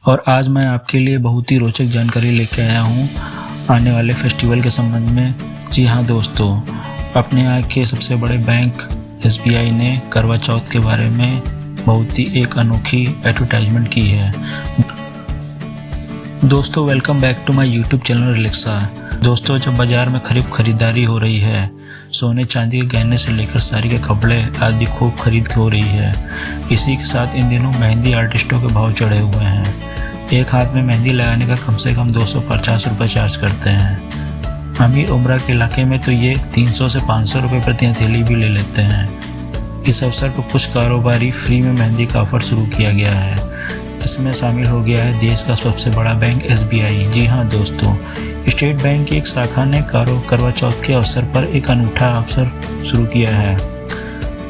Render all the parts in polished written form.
और आज मैं आपके लिए बहुत ही रोचक जानकारी लेके आया हूँ आने वाले फेस्टिवल के संबंध में। जी हाँ दोस्तों, अपने यहाँ के सबसे बड़े बैंक SBI ने करवा चौथ के बारे में बहुत ही एक अनोखी एडवर्टाइजमेंट की है। दोस्तों welcome back to my YouTube channel रिलैक्सा। दोस्तों जब बाज़ार में खरीदारी हो रही है, सोने चांदी के गहने से लेकर साड़ी के कपड़े आदि खूब खरीद हो रही है। इसी के साथ इन दिनों मेहंदी आर्टिस्टों के भाव चढ़े हुए हैं। एक हाथ में मेहंदी लगाने का कम से कम 250 रुपये चार्ज करते हैं। अमीर उम्रा के इलाके में तो ये 300 से 500 रुपये प्रति हथेली भी ले लेते हैं। इस अवसर पर कुछ कारोबारी फ्री में मेहंदी का ऑफर शुरू किया गया है। इसमें शामिल हो गया है देश का सबसे बड़ा बैंक SBI। जी हाँ दोस्तों, स्टेट बैंक की एक शाखा ने करवा चौथ के अवसर पर एक अनूठा अवसर शुरू किया है।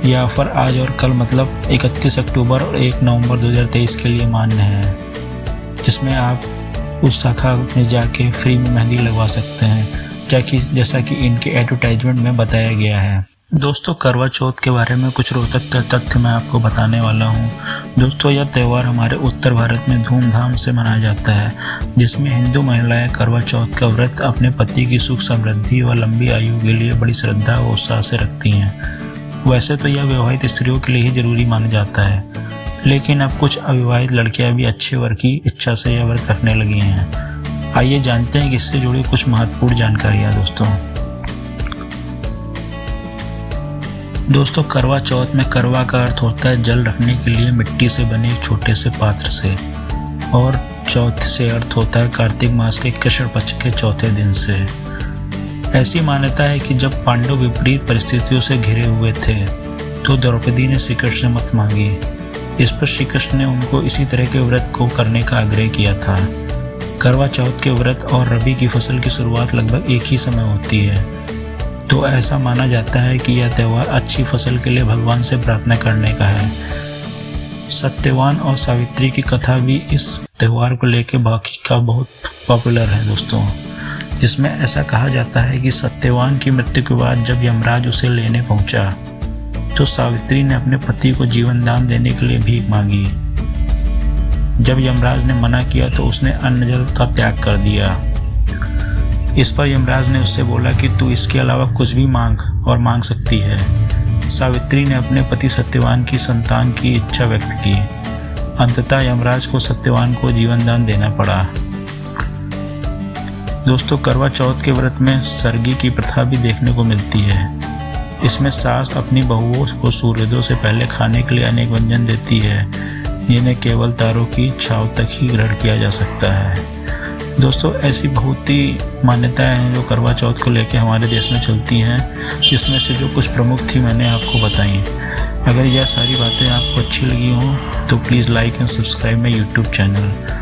यह ऑफर आज और कल मतलब 31 अक्टूबर और 1 नवंबर 2023 के लिए मान्य है, जिसमें आप उस शाखा में जाके फ्री में मेहंदी लगवा सकते हैं, जैसा कि इनके एडवर्टाइजमेंट में बताया गया है। दोस्तों करवा चौथ के बारे में कुछ रोचक तथ्य मैं आपको बताने वाला हूँ। दोस्तों यह त्यौहार हमारे उत्तर भारत में धूमधाम से मनाया जाता है, जिसमें हिंदू महिलाएं करवा चौथ का व्रत अपने पति की सुख समृद्धि व लंबी आयु के लिए बड़ी श्रद्धा व उत्साह से रखती हैं। वैसे तो यह विवाहित स्त्रियों के लिए ही जरूरी माना जाता है, लेकिन अब कुछ अविवाहित लड़कियां भी अच्छे वर की इच्छा से यह व्रत रखने लगी हैं। आइए जानते हैं कि इससे जुड़ी कुछ महत्वपूर्ण जानकारियाँ। दोस्तों करवा चौथ में करवा का अर्थ होता है जल रखने के लिए मिट्टी से बने एक छोटे से पात्र से, और चौथ से अर्थ होता है कार्तिक मास के कृष्ण पक्ष के चौथे दिन से। ऐसी मान्यता है कि जब पांडव विपरीत परिस्थितियों से घिरे हुए थे तो द्रौपदी ने श्री कृष्ण से मत मांगी। इस पर श्री कृष्ण ने उनको इसी तरह के व्रत को करने का आग्रह किया था। करवा चौथ के व्रत और रबी की फसल की शुरुआत लगभग एक ही समय होती है, तो ऐसा माना जाता है कि यह त्यौहार अच्छी फसल के लिए भगवान से प्रार्थना करने का है। सत्यवान और सावित्री की कथा भी इस त्यौहार को लेकर बाकी का बहुत पॉपुलर है दोस्तों, जिसमें ऐसा कहा जाता है कि सत्यवान की मृत्यु के बाद जब यमराज उसे लेने पहुंचा तो सावित्री ने अपने पति को जीवन दान देने के लिए भीख मांगी। जब यमराज ने मना किया तो उसने अन्न जल का त्याग कर दिया। इस पर यमराज ने उससे बोला कि तू इसके अलावा कुछ भी मांग सकती है। सावित्री ने अपने पति सत्यवान की संतान की इच्छा व्यक्त की। अंततः यमराज को सत्यवान को जीवन दान देना पड़ा। दोस्तों करवा चौथ के व्रत में सरगी की प्रथा भी देखने को मिलती है। इसमें सास अपनी बहुओं को सूर्योदय से पहले खाने के लिए अनेक व्यंजन देती है, जिन्हें केवल तारों की छांव तक ही ग्रहण किया जा सकता है। दोस्तों ऐसी बहुत ही मान्यताएं हैं जो करवा चौथ को लेकर हमारे देश में चलती हैं, जिसमें से जो कुछ प्रमुख थी मैंने आपको बताई। अगर यह सारी बातें आपको अच्छी लगी हों तो please like and subscribe my YouTube channel.